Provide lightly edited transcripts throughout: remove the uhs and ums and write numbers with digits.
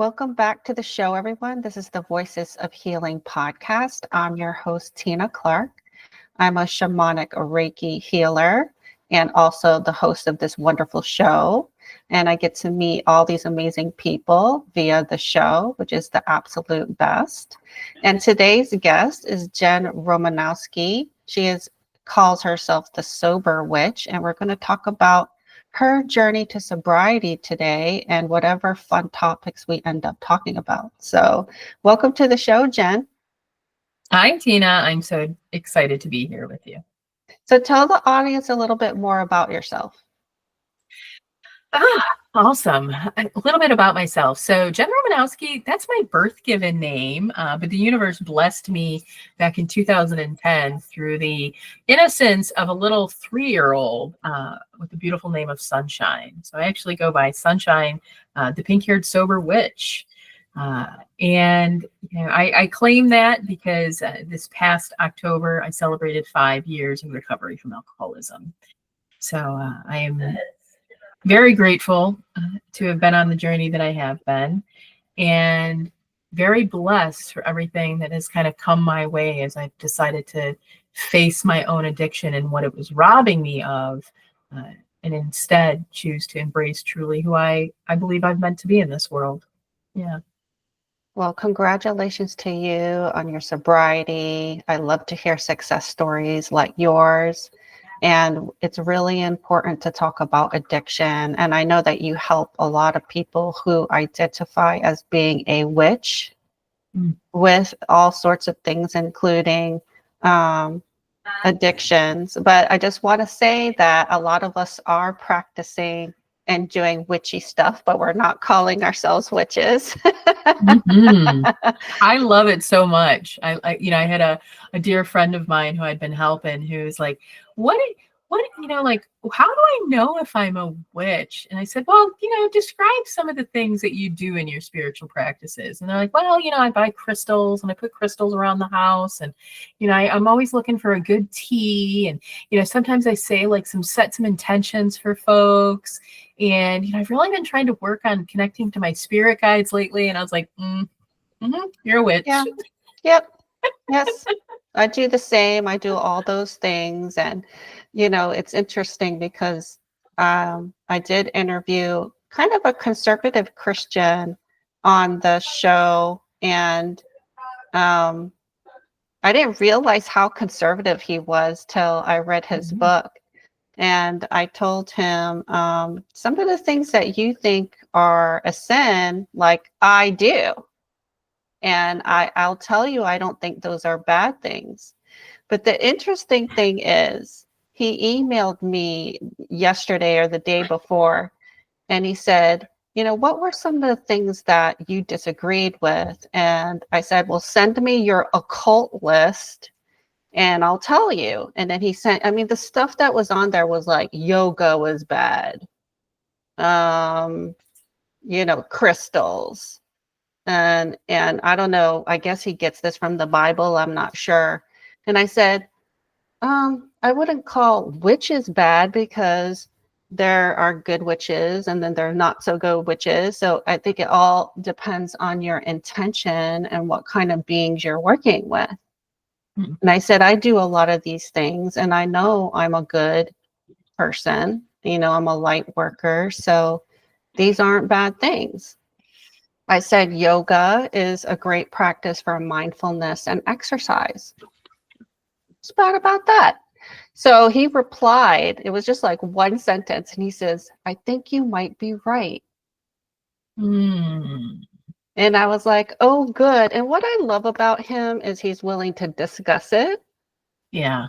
Welcome back to the show, everyone. This is the Voices of Healing podcast. I'm your host, Tina Clark. I'm a shamanic Reiki healer and also the host of this wonderful show. And I get to meet all these amazing people via the show, which is the absolute best. And today's guest is Jen Romanowski. Calls herself the Sober Witch, and we're going to talk about her journey to sobriety today and whatever fun topics we end up talking about. So welcome to the show, Jen. Hi, Tina. I'm so excited to be here with you. So tell the audience a little bit more about yourself. Awesome. A little bit about myself. So Jen Romanowski, that's my birth given name, but the universe blessed me back in 2010 through the innocence of a little 3-year-old with the beautiful name of Sunshine. So I actually go by Sunshine, the pink-haired sober witch. And I claim that because this past October, I celebrated 5 years in recovery from alcoholism. So I am very grateful to have been on the journey that I have been, and very blessed for everything that has kind of come my way as I've decided to face my own addiction and what it was robbing me of, and instead choose to embrace truly who I believe I've meant to be in this world. Yeah. Well, congratulations to you on your sobriety. I love to hear success stories like yours. And it's really important to talk about addiction. And I know that you help a lot of people who identify as being a witch with all sorts of things, including addictions. But I just want to say that a lot of us are practicing and doing witchy stuff, but we're not calling ourselves witches. I love it so much. I had a dear friend of mine who I'd been helping who was like, how do I know if I'm a witch? And I said, well, describe some of the things that you do in your spiritual practices. And they're like, well, I buy crystals and I put crystals around the house. And, I'm always looking for a good tea. And, sometimes I say set some intentions for folks. And, I've really been trying to work on connecting to my spirit guides lately. And I was like, you're a witch. Yeah. Yep. Yes. I do the same. I do all those things. And, it's interesting because I did interview kind of a conservative Christian on the show. And I didn't realize how conservative he was till I read his book. And I told him some of the things that you think are a sin, like I do. And I'll tell you, I don't think those are bad things. But the interesting thing is, he emailed me yesterday or the day before, and he said, what were some of the things that you disagreed with? And I said, well, send me your occult list and I'll tell you. And then he sent, the stuff that was on there was like yoga was bad, crystals. And I don't know, I guess he gets this from the Bible. I'm not sure. And I said, I wouldn't call witches bad because there are good witches and then there are not so good witches. So I think it all depends on your intention and what kind of beings you're working with. And I said, I do a lot of these things and I know I'm a good person. I'm a light worker. So these aren't bad things. I said, yoga is a great practice for mindfulness and exercise. What's bad about that? So he replied, it was just like one sentence. And he says, I think you might be right. And I was like, oh, good. And what I love about him is he's willing to discuss it. Yeah.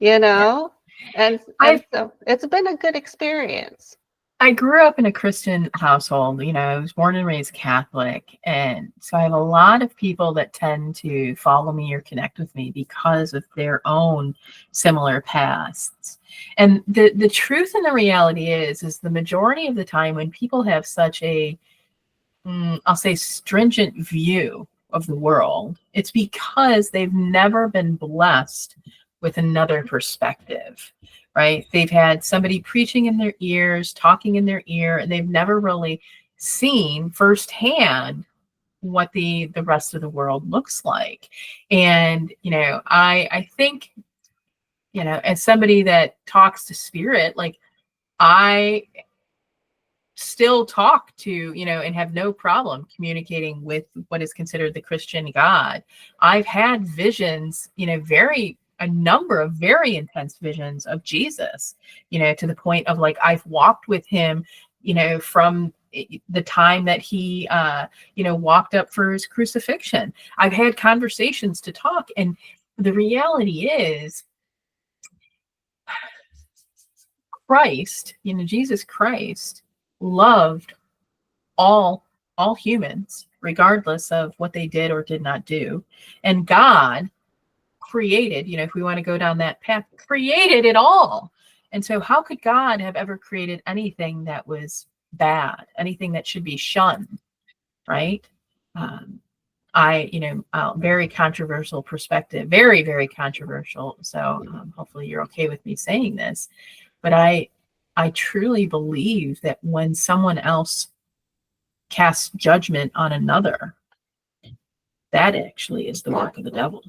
And so it's been a good experience. I grew up in a Christian household. I was born and raised Catholic. And so I have a lot of people that tend to follow me or connect with me because of their own similar pasts. And the truth and the reality is the majority of the time when people have such a, I'll say, stringent view of the world, it's because they've never been blessed with another perspective. Right? They've had somebody preaching in their ears, talking in their ear, and they've never really seen firsthand what the rest of the world looks like. And I think, as somebody that talks to spirit, like, I still talk to, and have no problem communicating with what is considered the Christian God. I've had visions, a number of very intense visions of Jesus, to the point of, like, I've walked with him, from the time that he, walked up for his crucifixion. I've had conversations to talk. And the reality is, Christ, Jesus Christ loved all humans, regardless of what they did or did not do. And God created, if we want to go down that path, created it all. And so how could God have ever created anything that was bad, anything that should be shunned, right? Very controversial perspective, very, very controversial. So hopefully you're okay with me saying this, but I truly believe that when someone else casts judgment on another, that actually is the work of the devil.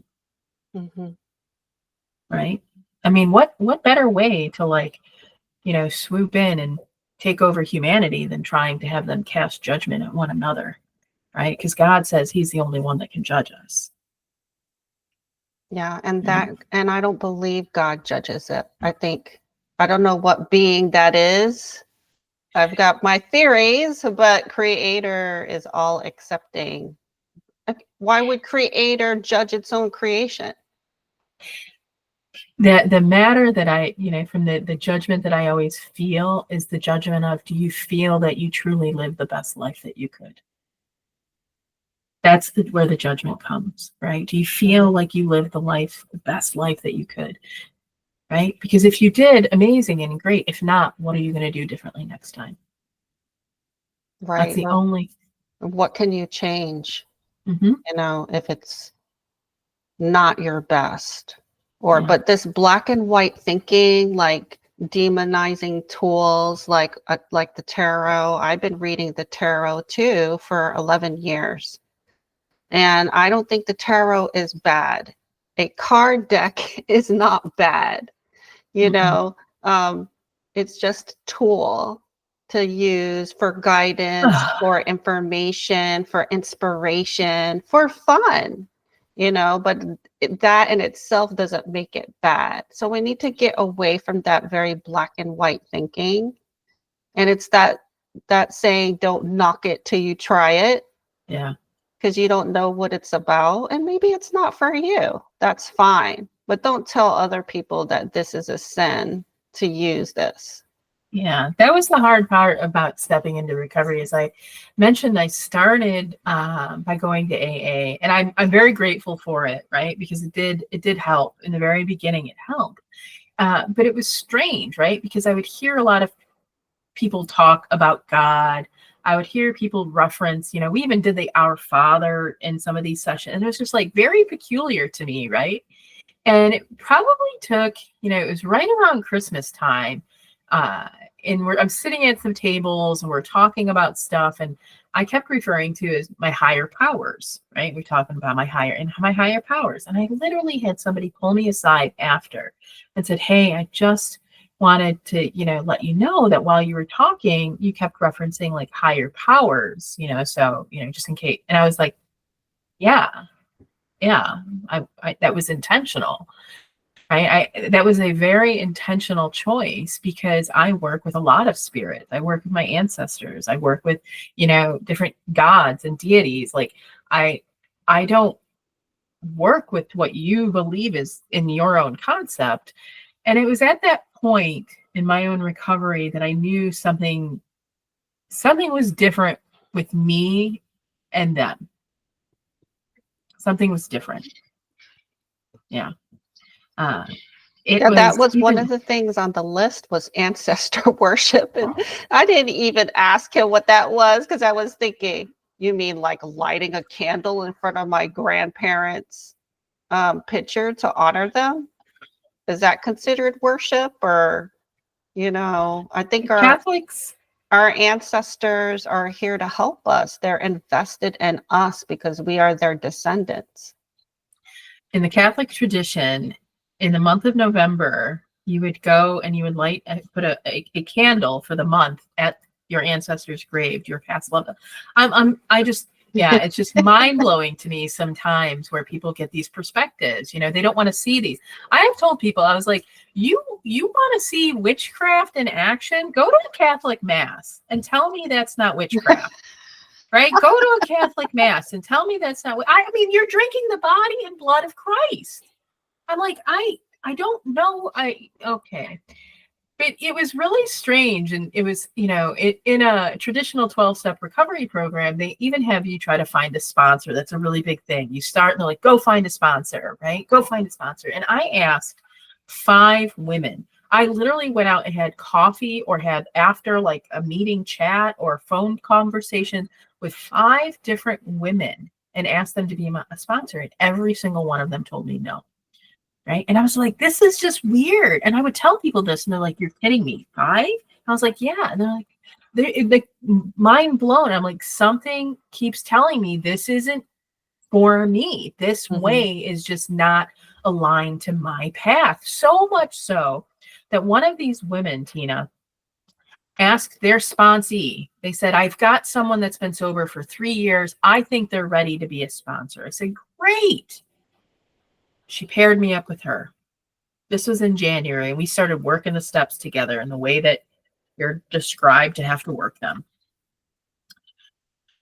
Mm-hmm. Right? I mean, what better way to, like, swoop in and take over humanity than trying to have them cast judgment at one another, right? Because God says he's the only one that can judge us. Yeah, and I don't believe God judges it. I don't know what being that is. I've got my theories, but Creator is all accepting. Why would Creator judge its own creation? The matter that I, from the judgment that I always feel is the judgment of, do you feel that you truly live the best life that you could? That's where the judgment comes, right? Do you feel like you lived the best life that you could, right? Because if you did, amazing and great. If not, what are you going to do differently next time? Right. That's the only. What can you change? Mm-hmm. If it's not your best, but this black and white thinking, like demonizing tools, like the tarot. I've been reading the tarot too for 11 years. And I don't think the tarot is bad. A card deck is not bad. It's just a tool to use for guidance, for information, for inspiration, for fun, but that in itself doesn't make it bad. So we need to get away from that very black and white thinking. And it's that saying, don't knock it till you try it. Yeah. Because you don't know what it's about, and maybe it's not for you. That's fine. But don't tell other people that this is a sin to use this. Yeah, that was the hard part about stepping into recovery. As I mentioned, I started by going to AA, and I'm very grateful for it, right? Because it did help in the very beginning. It helped, but it was strange, right? Because I would hear a lot of people talk about God. I would hear people reference, we even did the Our Father in some of these sessions, and it was just, like, very peculiar to me, right? And it probably took, it was right around Christmas time. And I'm sitting at some tables and we're talking about stuff, and I kept referring to as my higher powers, right? We're talking about my higher powers. And I literally had somebody pull me aside after and said, hey, I just wanted to, let you know that while you were talking, you kept referencing, like, higher powers, so, just in case. And I was like, yeah, that was intentional. That was a very intentional choice, because I work with a lot of spirits. I work with my ancestors. I work with, different gods and deities. Like, I don't work with what you believe is in your own concept. And it was at that point in my own recovery that I knew something was different with me and them. Something was different. Yeah. That was one of the things on the list, was ancestor worship. And I didn't even ask him what that was, because I was thinking, you mean like lighting a candle in front of my grandparents' picture to honor them? Is that considered worship? Or, I think Catholics our ancestors are here to help us. They're invested in us because we are their descendants. In the Catholic tradition, in the month of November, you would go and you would put a candle for the month at your ancestor's grave, your past loved one. Yeah, it's just mind blowing to me sometimes where people get these perspectives. You know, they don't want to see these. I have told people, I was like, you want to see witchcraft in action? Go to a Catholic mass and tell me that's not witchcraft. Right? Go to a Catholic mass and tell me that's not. I mean, you're drinking the body and blood of Christ. I'm like, I don't know. Okay. But it was really strange. And it was, you know, in a traditional 12-step recovery program, they even have you try to find a sponsor. That's a really big thing. You start and they're like, go find a sponsor, right? Go find a sponsor. And I asked 5 women. I literally went out and had coffee or had after like a meeting chat or phone conversation with 5 different women and asked them to be a sponsor. And every single one of them told me no. Right. And I was like, this is just weird. And I would tell people this and they're like, you're kidding me. 5? I was like, yeah. And they're like mind blown. I'm like, something keeps telling me this isn't for me. This way is just not aligned to my path. So much so that one of these women, Tina, asked their sponsee. They said, I've got someone that's been sober for 3 years. I think they're ready to be a sponsor. I said, great. She paired me up with her. This was in January, and we started working the steps together in the way that you're described to have to work them.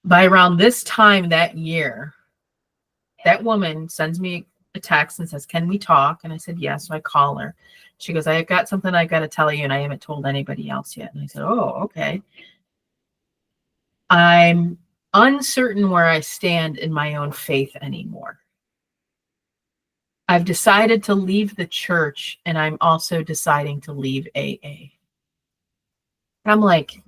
By around this time that year, that woman sends me a text and says, can we talk? And I said, yes. So I call her. She goes, I've got something I got to tell you, and I haven't told anybody else yet. And I said, oh, okay. I'm uncertain where I stand in my own faith anymore. I've decided to leave the church, and I'm also deciding to leave AA. I'm like,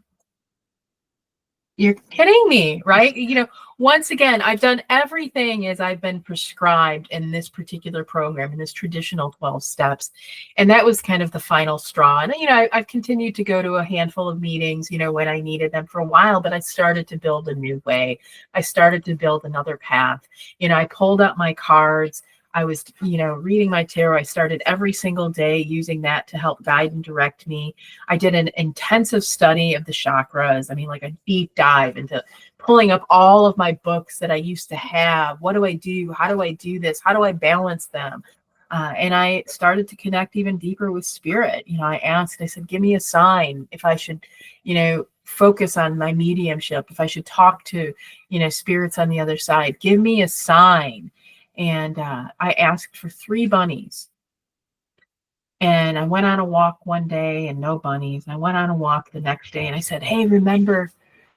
you're kidding me, right? You know, once again, I've done everything as I've been prescribed in this particular program, in this traditional 12 steps. And that was kind of the final straw. And, you know, I've continued to go to a handful of meetings, you know, when I needed them for a while, but I started to build a new way. I started to build another path. You know, I pulled out my cards. I was, you know, reading my tarot. I started every single day using that to help guide and direct me. I did an intensive study of the chakras. I mean, like a deep dive into pulling up all of my books that I used to have. What do I do? How do I do this? How do I balance them? And I started to connect even deeper with spirit. You know, I said, give me a sign if I should, you know, focus on my mediumship, if I should talk to, you know, spirits on the other side. Give me a sign. And I asked for 3 bunnies. And I went on a walk one day and no bunnies. I went on a walk the next day and I said, hey, remember,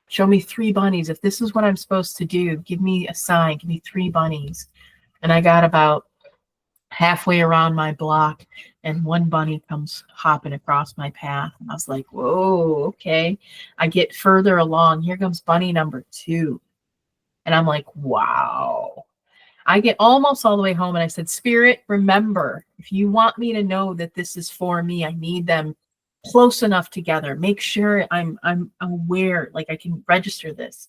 show me 3 bunnies. If this is what I'm supposed to do, give me a sign, give me 3 bunnies. And I got about halfway around my block and 1 bunny comes hopping across my path. And I was like, whoa, okay. I get further along. Here comes bunny number 2. And I'm like, wow. I get almost all the way home and I said, Spirit, remember, if you want me to know that this is for me, I need them close enough together. Make sure I'm aware, like I can register this.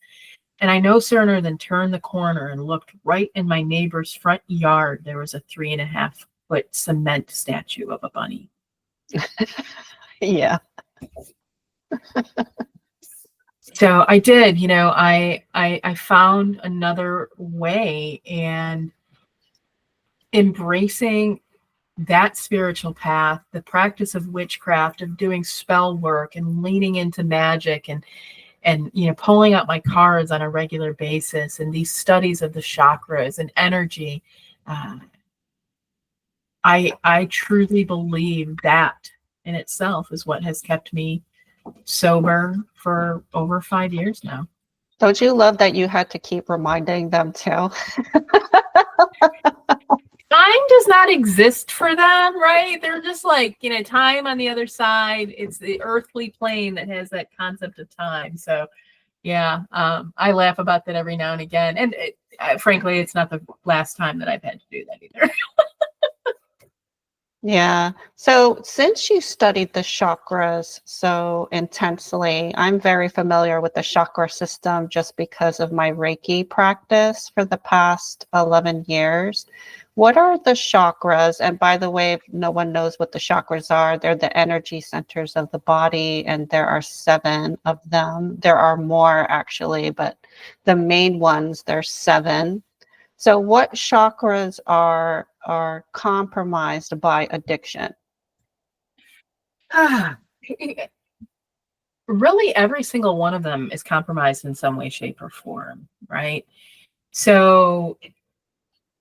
And I no sooner than turned the corner and looked right in my neighbor's front yard, there was a 3.5-foot cement statue of a bunny. Yeah. So I did, you know, I found another way, and embracing that spiritual path, the practice of witchcraft, of doing spell work and leaning into magic and you know, pulling out my cards on a regular basis, and these studies of the chakras and energy. I truly believe that in itself is what has kept me sober for over 5 years now. Don't you love that you had to keep reminding them too? Time does not exist for them, right? They're just like, you know, time on the other side. It's the earthly plane that has that concept of time. So yeah, I laugh about that every now and again. And frankly, it's not the last time that I've had to do that either. Yeah. So since you studied the chakras so intensely, I'm very familiar with the chakra system just because of my Reiki practice for the past 11 years. What are the chakras? And by the way, if no one knows what the chakras are, they're the energy centers of the body, and there are 7 of them. There are more actually, but the main ones, there's 7. So what chakras are compromised by addiction? Really, every single one of them is compromised in some way, shape, or form, right? So,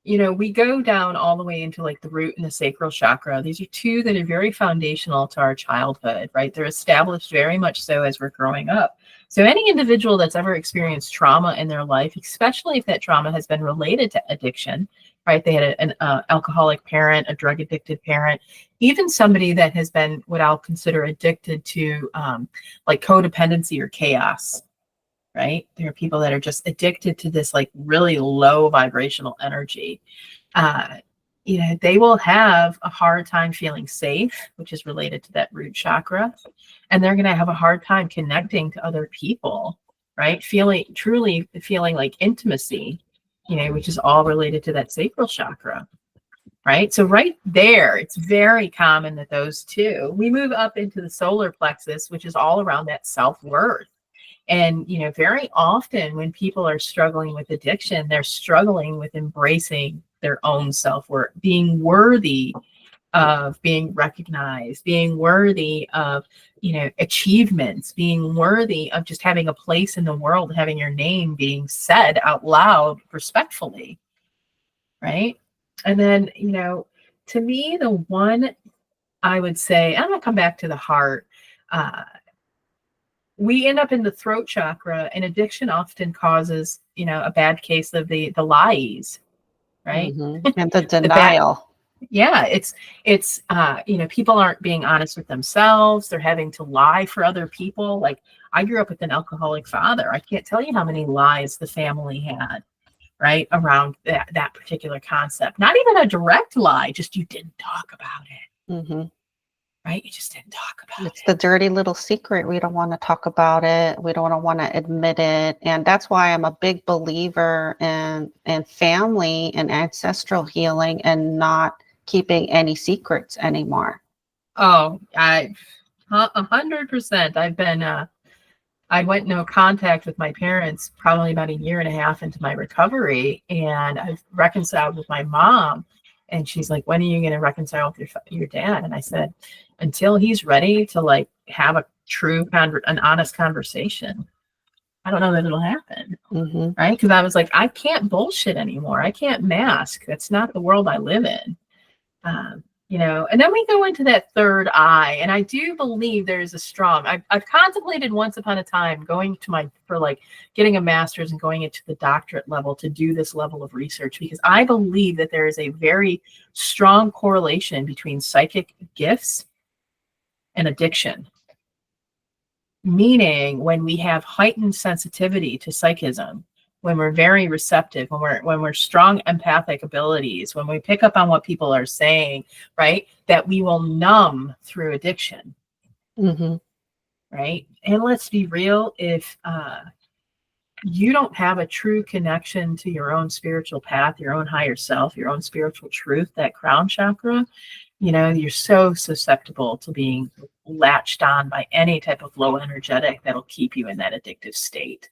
we go down all the way into like the root and the sacral chakra. These are two that are very foundational to our childhood, right? They're established very much so as we're growing up. So any individual that's ever experienced trauma in their life, especially if that trauma has been related to addiction, right? They had an alcoholic parent, a drug addicted parent, even somebody that has been what I'll consider addicted to like codependency or chaos, right? There are people that are just addicted to this like really low vibrational energy. Uh, they will have a hard time feeling safe, which is related to that root chakra. And they're going to have a hard time connecting to other people, right? Truly feeling like intimacy, which is all related to that sacral chakra. Right. So right there, it's very common that those two, we move up into the solar plexus, which is all around that self-worth. And, very often when people are struggling with addiction, they're struggling with embracing their own self-worth, being worthy of being recognized, being worthy of, achievements, being worthy of just having a place in the world, having your name being said out loud respectfully. Right. And then, to me, the one I would say, I'm going to come back to the heart. We end up in the throat chakra, and addiction often causes, a bad case of the lies, right? And the The bad, denial. yeah, it's people aren't being honest with themselves. They're having to lie for other people. Like, I grew up with an alcoholic father. I can't tell you how many lies the family had, right, around that particular concept. Not even a direct lie, just you didn't talk about it. Mm-hmm. Right? You just didn't talk about It's it. the dirty little secret. We don't want to talk about it. We don't want to admit it. And that's why I'm a big believer in family and ancestral healing and not keeping any secrets anymore. Oh, 100%. I went no contact with my parents probably about a year and a half into my recovery, and I've reconciled with my mom. And she's like, "When are you going to reconcile with your dad?" And I said, "Until he's ready to like have a true an honest conversation. I don't know that it'll happen." Mm-hmm. Right? Because I was like, I can't bullshit anymore. I can't mask. That's not the world I live in. And then we go into that third eye, and I do believe there is a strong. I've contemplated once upon a time going to for like getting a master's and going into the doctorate level to do this level of research, because I believe that there is a very strong correlation between psychic gifts and addiction. Meaning, when we have heightened sensitivity to psychism, when we're very receptive, when we're strong empathic abilities, when we pick up on what people are saying, right, that we will numb through addiction. Mm-hmm. Right. And let's be real, if you don't have a true connection to your own spiritual path, your own higher self, your own spiritual truth, that crown chakra, you're so susceptible to being latched on by any type of low energetic that'll keep you in that addictive state,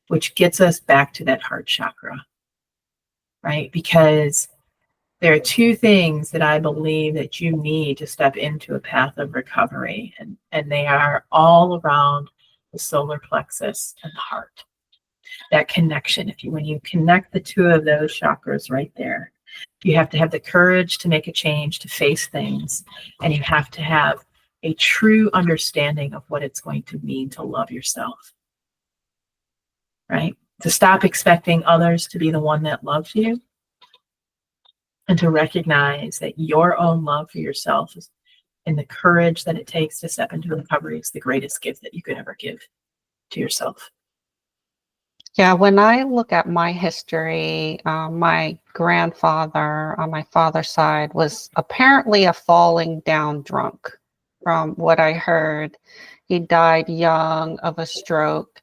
which gets us back to that heart chakra, right? Because there are two things that I believe that you need to step into a path of recovery, and they are all around the solar plexus and the heart. That connection, when you connect the two of those chakras right there, you have to have the courage to make a change, to face things, and you have to have a true understanding of what it's going to mean to love yourself, right? To stop expecting others to be the one that loves you, and to recognize that your own love for yourself and the courage that it takes to step into recovery is the greatest gift that you could ever give to yourself. Yeah, when I look at my history, my grandfather on my father's side was apparently a falling down drunk. From what I heard, he died young of a stroke,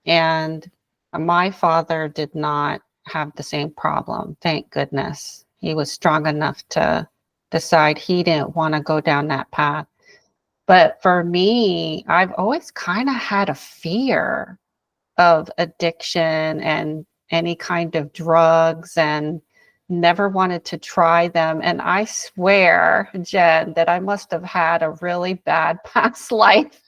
and my father did not have the same problem. Thank goodness. He was strong enough to decide he didn't want to go down that path. But for me, I've always kind of had a fear of addiction and any kind of drugs and never wanted to try them. And I swear, Jen, that I must have had a really bad past life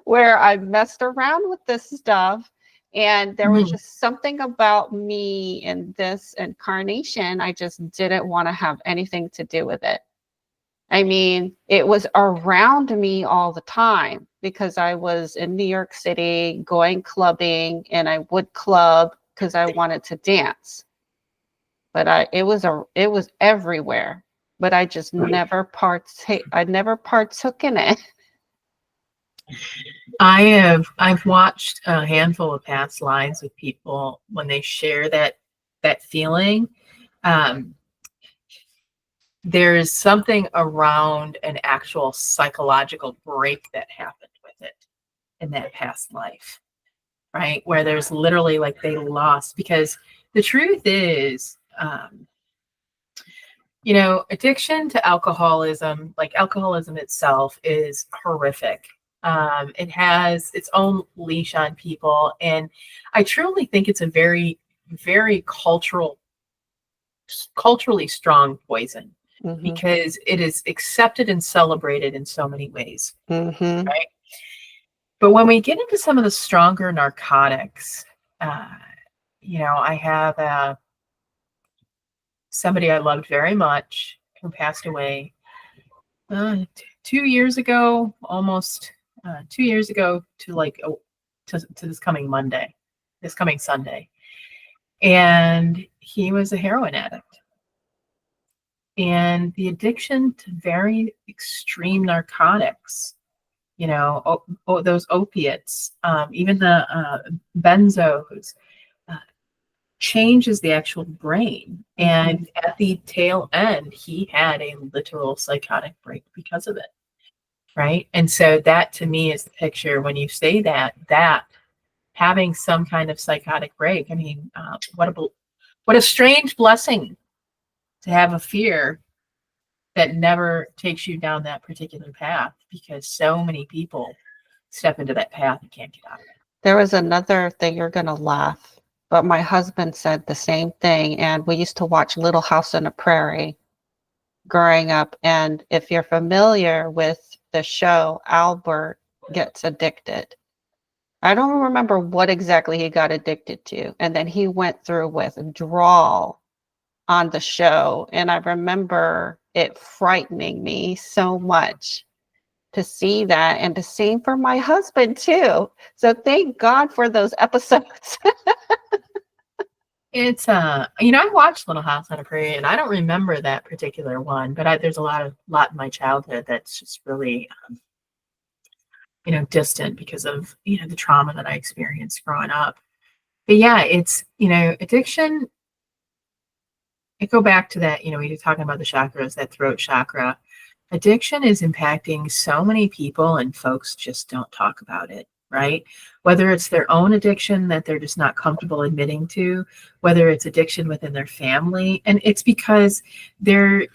where I messed around with this stuff. And there was Mhm. just something about me in this incarnation. I just didn't want to have anything to do with it. I mean, it was around me all the time because I was in New York City going clubbing and I would club because I wanted to dance. But it was everywhere. But I just never partook in it. I've watched a handful of past lives with people when they share that feeling. Um, there is something around an actual psychological break that happened with it in that past life, right? Where there's literally like they lost, because the truth is, addiction to alcoholism, like alcoholism itself, is horrific. It has its own leash on people. And I truly think it's a very, very culturally strong poison, Hmm. because it is accepted and celebrated in so many ways, Hmm. right? But when we get into some of the stronger narcotics, uh, I have somebody I loved very much who passed away 2 years ago, almost 2 years ago, to this coming Monday, this coming Sunday. And he was a heroin addict. And the addiction to very extreme narcotics, those opiates, even the benzos, uh, changes the actual brain. And at the tail end, he had a literal psychotic break because of it. Right. And so that to me is the picture when you say that having some kind of psychotic break. I mean, what a strange blessing to have a fear that never takes you down that particular path, because so many people step into that path and can't get out of it. There was another thing, you're going to laugh, but my husband said the same thing. And we used to watch Little House on the Prairie growing up. And if you're familiar with the show, Albert gets addicted. I don't remember what exactly he got addicted to. And then he went through withdrawal on the show. And I remember it frightening me so much to see that, and the same for my husband too. So thank God for those episodes. It's I watched Little House on a Prairie, and I don't remember that particular one, but there's a lot in my childhood that's just really distant because of the trauma that I experienced growing up. But yeah, it's addiction. I go back to that, we were talking about the chakras, that throat chakra. Addiction is impacting so many people, and folks just don't talk about it, right? Whether it's their own addiction that they're just not comfortable admitting to, whether it's addiction within their family. And it's because it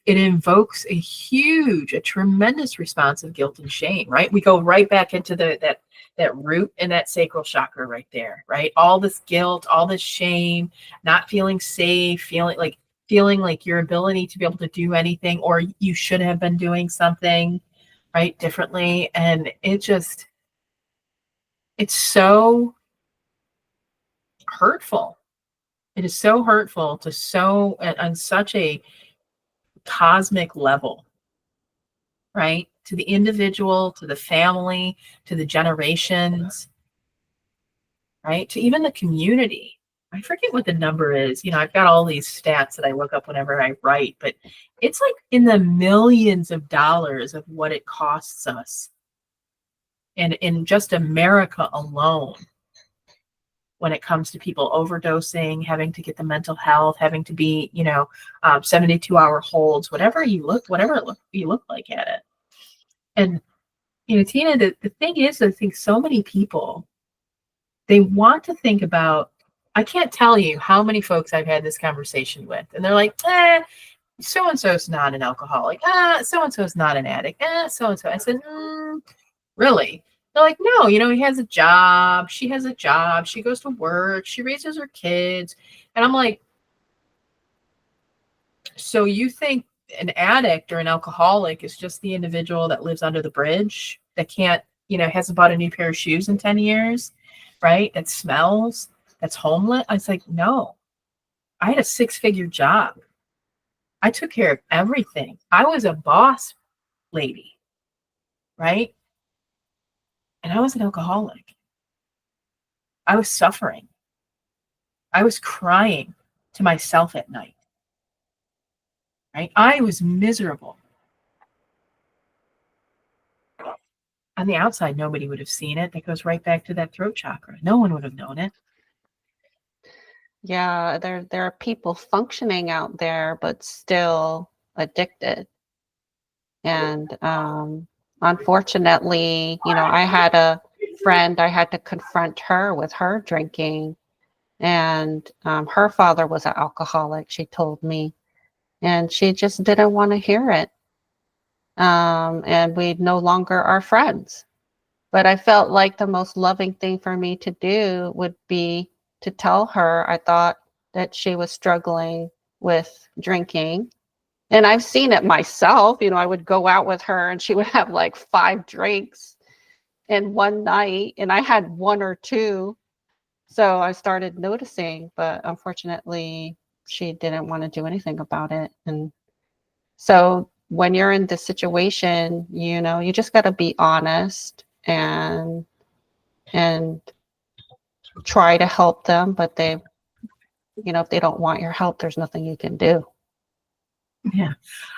invokes a tremendous response of guilt and shame, right? We go right back into that root and that sacral chakra right there, right? All this guilt, all this shame, not feeling safe, feeling like your ability to be able to do anything, or you should have been doing something right differently. And it's so hurtful. It is so hurtful on such a cosmic level, right? To the individual, to the family, to the generations, right? To even the community. I forget what the number is. I've got all these stats that I look up whenever I write, but it's like in the millions of dollars of what it costs us. And in just America alone, when it comes to people overdosing, having to get the mental health, having to be, 72-hour holds, whatever you look like at it. And, Tina, the thing is, I think so many people, they want to think about, I can't tell you how many folks I've had this conversation with, and they're like, so-and-so's not an alcoholic. So-and-so's not an addict. So-and-so. I said, really? They're like, no, he has a job. She has a job. She goes to work. She raises her kids. And I'm like, so you think an addict or an alcoholic is just the individual that lives under the bridge, that can't, hasn't bought a new pair of shoes in 10 years, right? That smells, that's homeless? I was like, no, I had a 6-figure job. I took care of everything. I was a boss lady, right? And I was an alcoholic. I was suffering. I was crying to myself at night, right? I was miserable. On the outside, nobody would have seen it. That goes right back to that throat chakra. No one would have known it. Yeah, there are people functioning out there, but still addicted. And unfortunately, I had a friend, I had to confront her with her drinking. And her father was an alcoholic, she told me. And she just didn't want to hear it. And we no longer are friends. But I felt like the most loving thing for me to do would be to tell her I thought that she was struggling with drinking. And I've seen it myself. I would go out with her and she would have like 5 drinks in one night, and I had 1 or 2. So I started noticing, but unfortunately, she didn't want to do anything about it. And so when you're in this situation, you just got to be honest and try to help them. But if they don't want your help, there's nothing you can do. Yeah,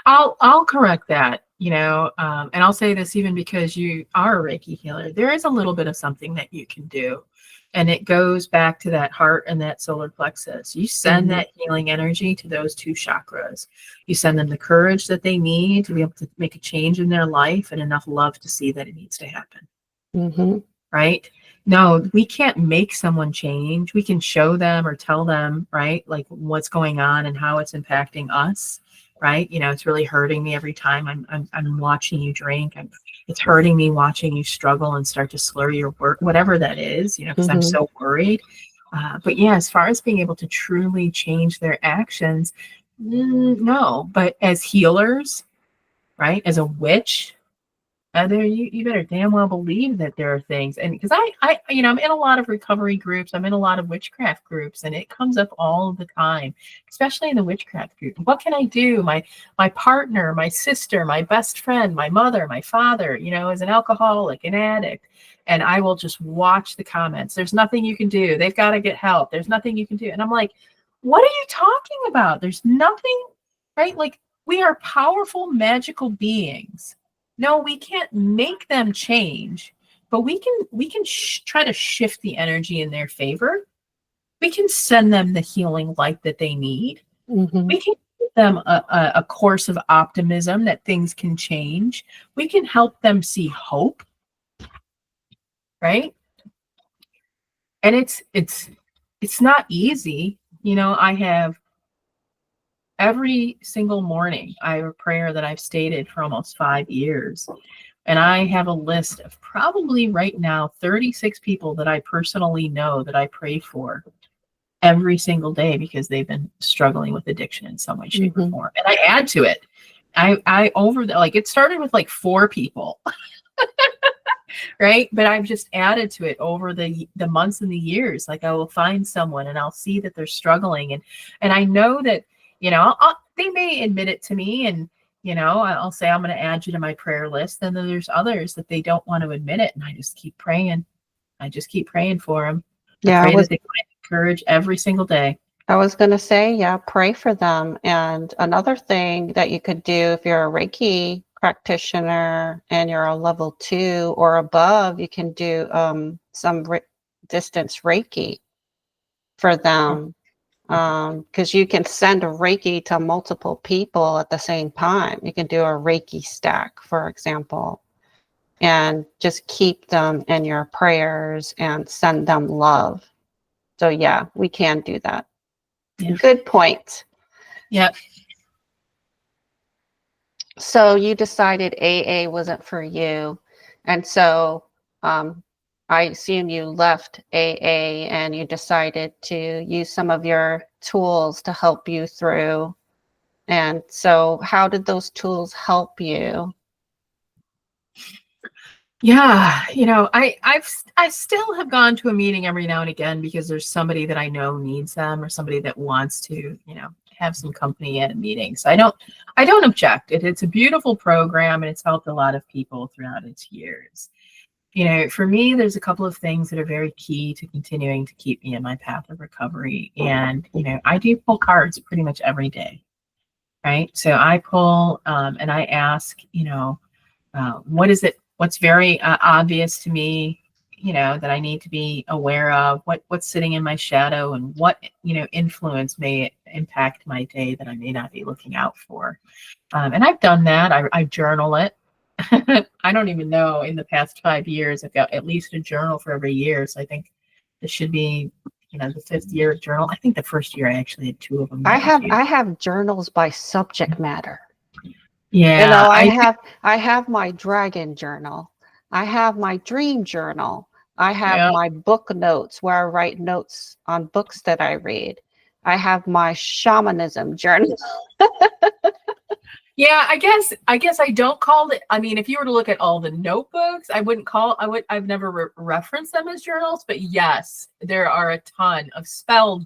I'll correct that, and I'll say this even because you are a Reiki healer. There is a little bit of something that you can do, and it goes back to that heart and that solar plexus. You send that healing energy to those 2 chakras. You send them the courage that they need to be able to make a change in their life, and enough love to see that it needs to happen. Right? No, we can't make someone change. We can show them or tell them, right, like what's going on and how it's impacting us. Right? It's really hurting me every time I'm watching you drink. It's hurting me watching you struggle and start to slur your word, whatever that is, because I'm so worried. But yeah, as far as being able to truly change their actions, no. But as healers, right? As a witch, you better damn well believe that there are things. And because I'm in a lot of recovery groups, I'm in a lot of witchcraft groups, and it comes up all the time, especially in the witchcraft group. What can I do? My partner, my sister, my best friend, my mother, my father, is an alcoholic, an addict. And I will just watch the comments. There's nothing you can do. They've got to get help. There's nothing you can do. And I'm like, what are you talking about? There's nothing, right? Like, we are powerful, magical beings. No, we can't make them change, but we can try to shift the energy in their favor. We can send them the healing light that they need. We can give them a course of optimism that things can change. We can help them see hope, right? And it's not easy. I have every single morning, I have a prayer that I've stated for almost 5 years. And I have a list of probably right now 36 people that I personally know that I pray for every single day because they've been struggling with addiction in some way, shape, or form. And I add to it. It started with like 4 people. Right? But I've just added to it over the months and the years. Like, I will find someone and I'll see that they're struggling. And I know that, they may admit it to me, and, I'll say, I'm going to add you to my prayer list. And then there's others that they don't want to admit it. And I just keep praying. I just keep praying for them. Yeah, I pray that they find courage every single day. I was going to say, yeah, pray for them. And another thing that you could do if you're a Reiki practitioner and you're a level 2 or above, you can do some distance Reiki. for them, because you can send a Reiki to multiple people at the same time. You can do a Reiki stack, for example, and just keep them in your prayers and send them love. So yeah, we can do that. Yeah. Good point. Yep. So you decided AA wasn't for you. And so I assume you left AA and you decided to use some of your tools to help you through. And so how did those tools help you? Yeah, I still have gone to a meeting every now and again because there's somebody that I know needs them, or somebody that wants to, have some company at a meeting. So I don't object. It's a beautiful program, and it's helped a lot of people throughout its years. For me, there's a couple of things that are very key to continuing to keep me in my path of recovery. And, I do pull cards pretty much every day, right? So I pull and I ask, what is it? What's very obvious to me, that I need to be aware of, what's sitting in my shadow, and what, influence may impact my day that I may not be looking out for. And I've done that. I journal it. I don't even know, in the past 5 years, I've got at least a journal for every year. So I think this should be, the 5th year of journal. I think the first year I actually had 2 of them. I have journals by subject matter. Yeah. I have my dragon journal. I have my dream journal. I have Yeah. my book notes where I write notes on books that I read. I have my shamanism journal. Yeah, I guess I don't call it. I mean, if you were to look at all the notebooks, I've never referenced them as journals, but yes, there are a ton of spells,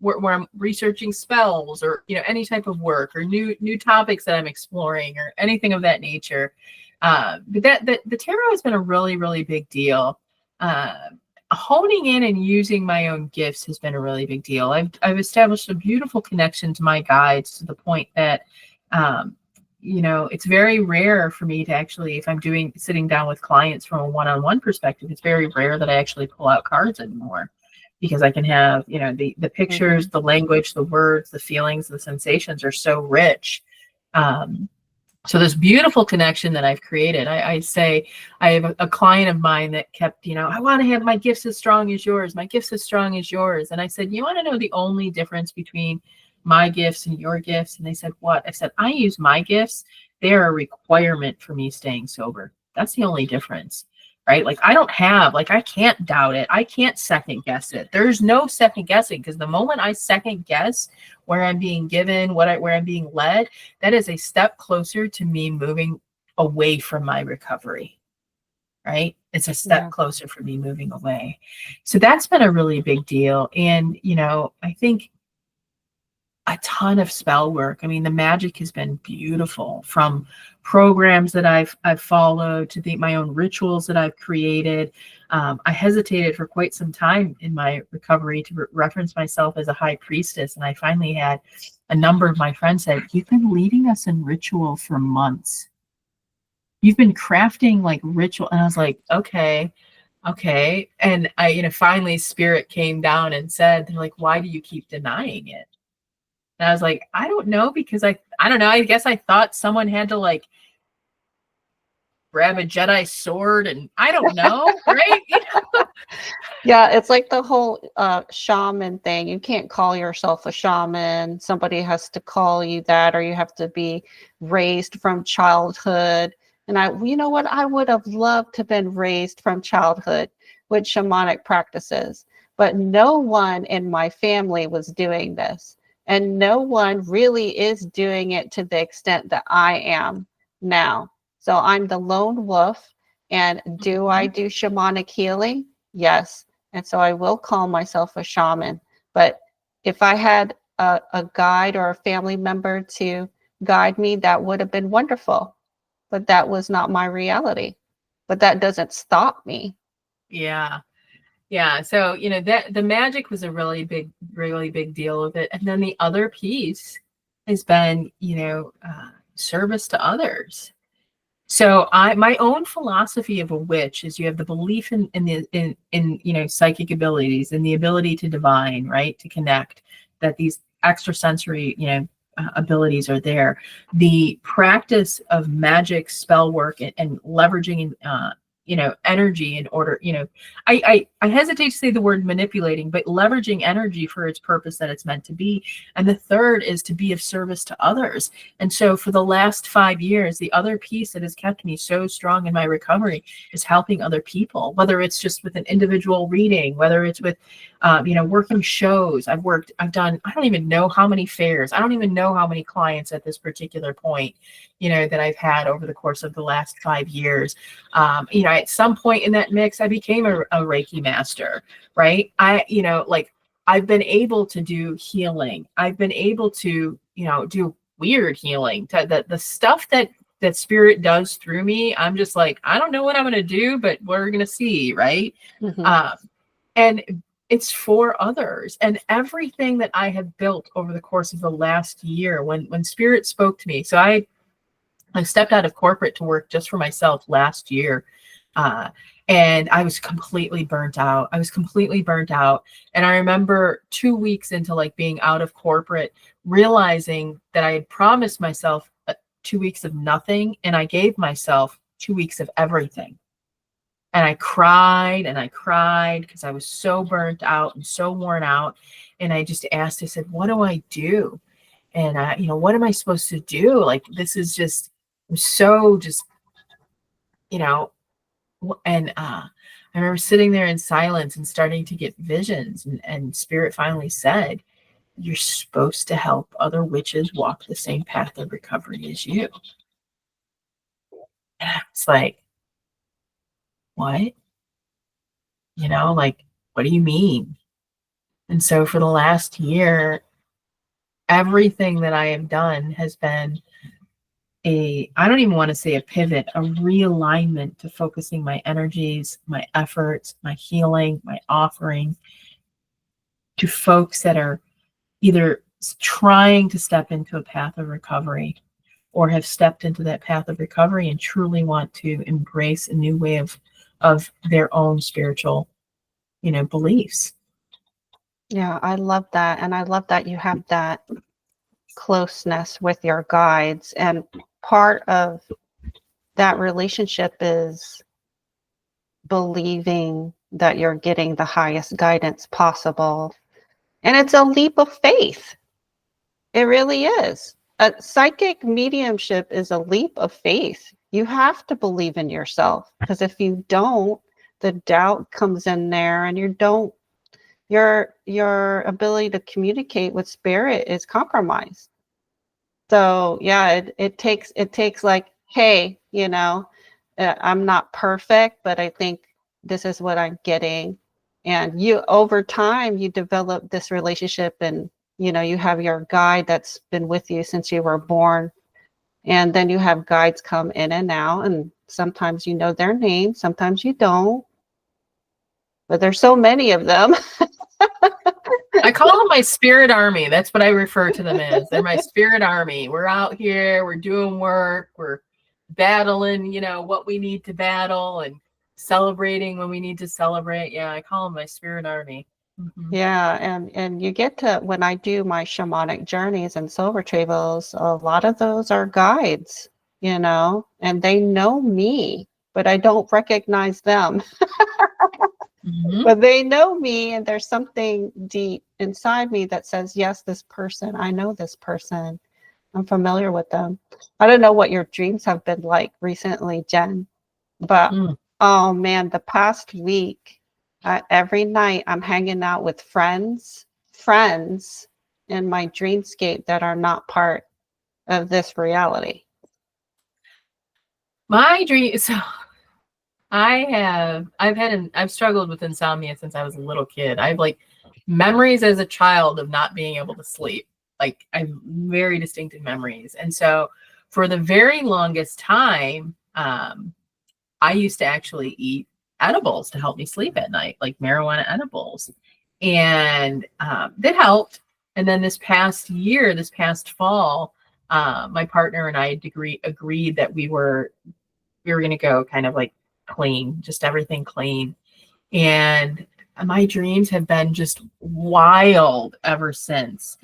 where I'm researching spells, or, any type of work, or new topics that I'm exploring, or anything of that nature. But the tarot has been a really, really big deal. Honing in and using my own gifts has been a really big deal. I've established a beautiful connection to my guides, to the point that it's very rare for me to actually, if I'm sitting down with clients from a one-on-one perspective, it's very rare that I actually pull out cards anymore, because I can have, the pictures, the language, the words, the feelings, the sensations are so rich. So this beautiful connection that I've created, I say, I have a client of mine that kept, I want to have my gifts as strong as yours, my gifts as strong as yours. And I said, you want to know the only difference between my gifts and your gifts? And they said, what? I said, I use my gifts. They're a requirement for me staying sober. That's the only difference, right? Like, I can't doubt it. I can't second guess it. There's no second guessing, because the moment I second guess where I'm being given, where I'm being led, that is a step closer to me moving away from my recovery, right? It's a step closer for me moving away. So that's been a really big deal. And, I think a ton of spell work. I mean, the magic has been beautiful, from programs that I've followed to my own rituals that I've created. I hesitated for quite some time in my recovery to reference myself as a high priestess. And I finally had a number of my friends said, you've been leading us in ritual for months. You've been crafting like ritual. And I was like, okay. And finally spirit came down and said, they're like, why do you keep denying it? And I was like, I don't know, because I don't know. I guess I thought someone had to like grab a Jedi sword, and I don't know, right? Yeah, it's like the whole shaman thing. You can't call yourself a shaman. Somebody has to call you that, or you have to be raised from childhood. And you know what? I would have loved to have been raised from childhood with shamanic practices, but no one in my family was doing this. And no one really is doing it to the extent that I am now. So I'm the lone wolf. And do I do shamanic healing? Yes. And so I will call myself a shaman. But if I had a guide or a family member to guide me, that would have been wonderful. But that was not my reality. But that doesn't stop me. Yeah. So, that the magic was a really big deal with it. And then the other piece has been, service to others. So my own philosophy of a witch is you have the belief in psychic abilities and the ability to divine, right, to connect, that these extrasensory abilities are there. The practice of magic, spell work, and leveraging energy in order, I hesitate to say the word manipulating, but leveraging energy for its purpose that it's meant to be. And the third is to be of service to others. And so for the last 5 years, the other piece that has kept me so strong in my recovery is helping other people, whether it's just with an individual reading, whether it's with, working shows. I've done, I don't even know how many fairs. I don't even know how many clients at this particular point, that I've had over the course of the last 5 years. At some point in that mix, I became a Reiki Master, right? I've been able to do healing. I've been able to, do weird healing. The stuff that spirit does through me, I'm just like, I don't know what I'm going to do, but we're going to see, right? And it's for others. And everything that I have built over the course of the last year, when spirit spoke to me, so I stepped out of corporate to work just for myself last year. And I was completely burnt out. And I remember 2 weeks into being out of corporate, realizing that I had promised myself 2 weeks of nothing. And I gave myself 2 weeks of everything. And I cried because I was so burnt out and so worn out. And I just asked, I said, what do I do? And what am I supposed to do? This is just, I'm so just, and I remember sitting there in silence and starting to get visions, and spirit finally said, you're supposed to help other witches walk the same path of recovery as you. And I was like, what? What do you mean? And so for the last year, everything that I have done has been I don't even want to say a pivot, a realignment to focusing my energies, my efforts, my healing, my offering to folks that are either trying to step into a path of recovery or have stepped into that path of recovery and truly want to embrace a new way of their own spiritual, beliefs. Yeah, I love that. And I love that you have that closeness with your guides. And part of that relationship is believing that you're getting the highest guidance possible. And it's a leap of faith. It really is. A psychic mediumship is a leap of faith. You have to believe in yourself, because if you don't, the doubt comes in there, and your ability to communicate with spirit is compromised. So yeah, it takes hey, I'm not perfect, but I think this is what I'm getting. And you, over time, you develop this relationship, and you have your guide that's been with you since you were born. And then you have guides come in and out, and sometimes you know their name, sometimes you don't. But there's so many of them. I call them my spirit army. That's what I refer to them as. They're my spirit army. We're out here, we're doing work, we're battling, what we need to battle, and celebrating when we need to celebrate. Yeah, I call them my spirit army. Mm-hmm. Yeah, and you get to, when I do my shamanic journeys and soul retrievals, a lot of those are guides, and they know me, but I don't recognize them. Mm-hmm. But they know me, and there's something deep inside me that says, yes, this person, I know this person. I'm familiar with them. I don't know what your dreams have been like recently, Jen, but oh man, the past week, every night I'm hanging out with friends in my dreamscape that are not part of this reality. My dream. So I've struggled with insomnia since I was a little kid. I have memories as a child of not being able to sleep. I have very distinctive memories. And so for the very longest time, I used to actually eat edibles to help me sleep at night, like marijuana edibles. And that helped. And then this past fall, my partner and I agreed that we were we were going to go kind of like clean, just everything clean. And my dreams have been just wild ever since.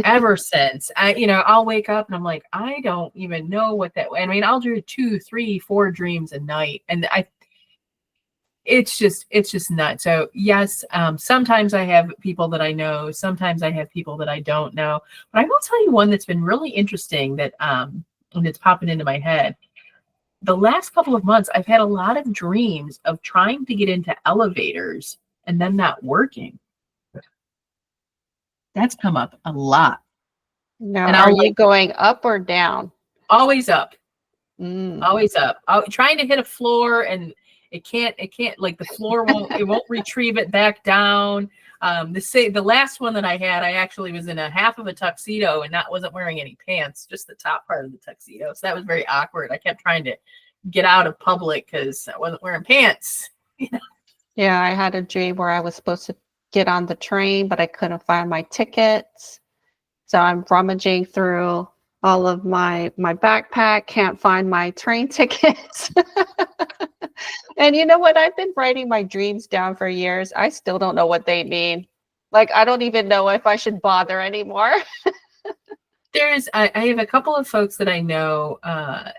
Ever since. I'll wake up and I'm like, I don't even know what that. I mean, I'll do 2, 3, 4 dreams a night, and it's just nuts. So yes, sometimes I have people that I know, sometimes I have people that I don't know. But I will tell you one that's been really interesting that and it's popping into my head. The last couple of months, I've had a lot of dreams of trying to get into elevators and then not working. That's come up a lot. Now, And are you going up or down? Always up. Mm. Always up. Trying to hit a floor, and it can't like the floor won't retrieve it back down. The last one that I had, I actually was in a half of a tuxedo and wasn't wearing any pants, just the top part of the tuxedo. So that was very awkward. I kept trying to get out of public because I wasn't wearing pants. Yeah, I had a dream where I was supposed to get on the train, but I couldn't find my tickets. So I'm rummaging through all of my backpack, can't find my train tickets. And you know what? I've been writing my dreams down for years. I still don't know what they mean. Like, I don't even know if I should bother anymore. I have a couple of folks that I know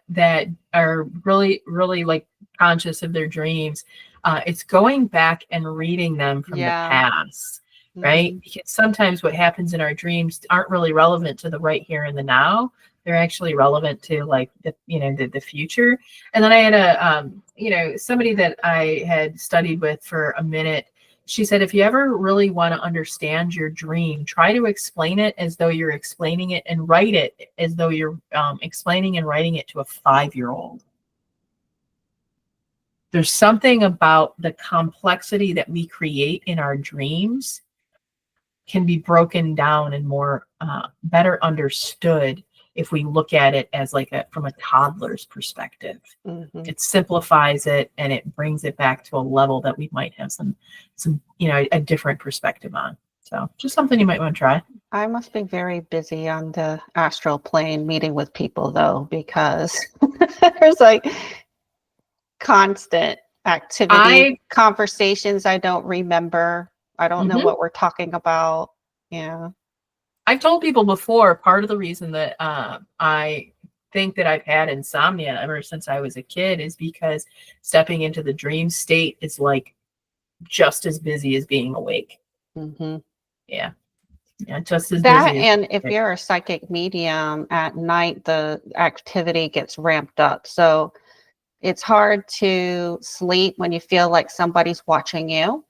that are really, really like conscious of their dreams. It's going back and reading them from the past, right? Because sometimes what happens in our dreams aren't really relevant to the right here and the now. They're actually relevant to like the future. And then I had somebody that I had studied with for a minute. She said, if you ever really want to understand your dream, try to explain it as though you're explaining it, and write it as though you're explaining and writing it to a 5-year-old. There's something about the complexity that we create in our dreams can be broken down and more better understood if we look at it as from a toddler's perspective. Mm-hmm. It simplifies it and it brings it back to a level that we might have some a different perspective on. So just something you might want to try. I must be very busy on the astral plane meeting with people though, because there's like constant activity, conversations I don't remember. I don't know what we're talking about. Yeah. I've told people before, part of the reason that I think that I've had insomnia ever since I was a kid is because stepping into the dream state is like just as busy as being awake. Mm-hmm. Yeah. Yeah, just as that busy. And if you're a psychic medium at night, the activity gets ramped up. So it's hard to sleep when you feel like somebody's watching you.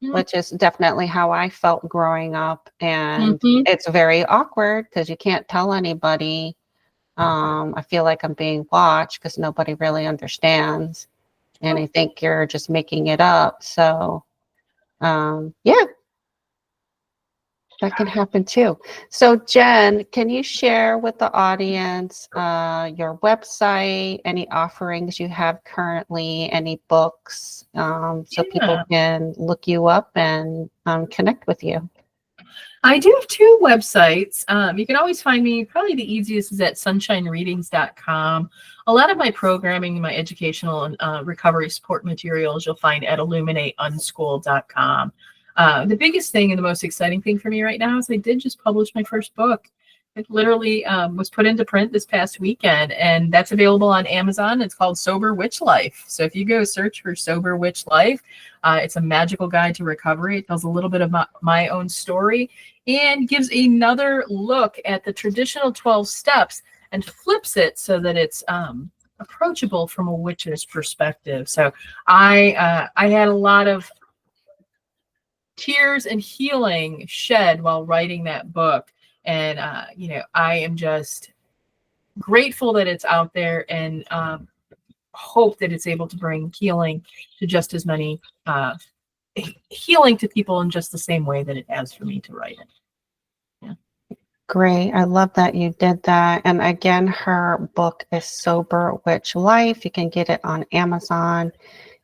Which is definitely how I felt growing up. And it's very awkward because you can't tell anybody. I feel like I'm being watched because nobody really understands. And I think you're just making it up. So, yeah, that can happen too. So, Jen, can you share with the audience your website, any offerings you have currently, any books, so people can look you up and connect with you? I do have 2 websites. You can always find me. Probably the easiest is at sunshinereadings.com. A lot of my programming, my educational and recovery support materials, you'll find at illuminateunschool.com. The biggest thing and the most exciting thing for me right now is I did just publish my first book. It literally was put into print this past weekend, and that's available on Amazon. It's called Sober Witch Life. So if you go search for Sober Witch Life, it's a magical guide to recovery. It tells a little bit about my own story and gives another look at the traditional 12 steps and flips it so that it's approachable from a witch's perspective. So I had a lot of tears and healing shed while writing that book. And, I am just grateful that it's out there, and hope that it's able to bring healing to just as many, healing to people in just the same way that it has for me to write it. Yeah. Great. I love that you did that. And again, her book is Sober Witch Life. You can get it on Amazon.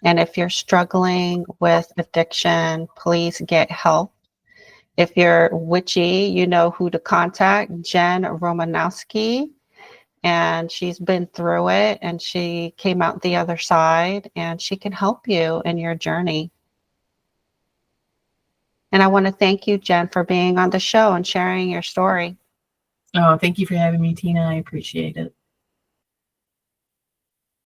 And if you're struggling with addiction, please get help. If you're witchy, you know who to contact, Jen Romanowski. and she's been through it, and she came out the other side, and she can help you in your journey. And I want to thank you, Jen, for being on the show and sharing your story. Oh, thank you for having me, Tina. I appreciate it.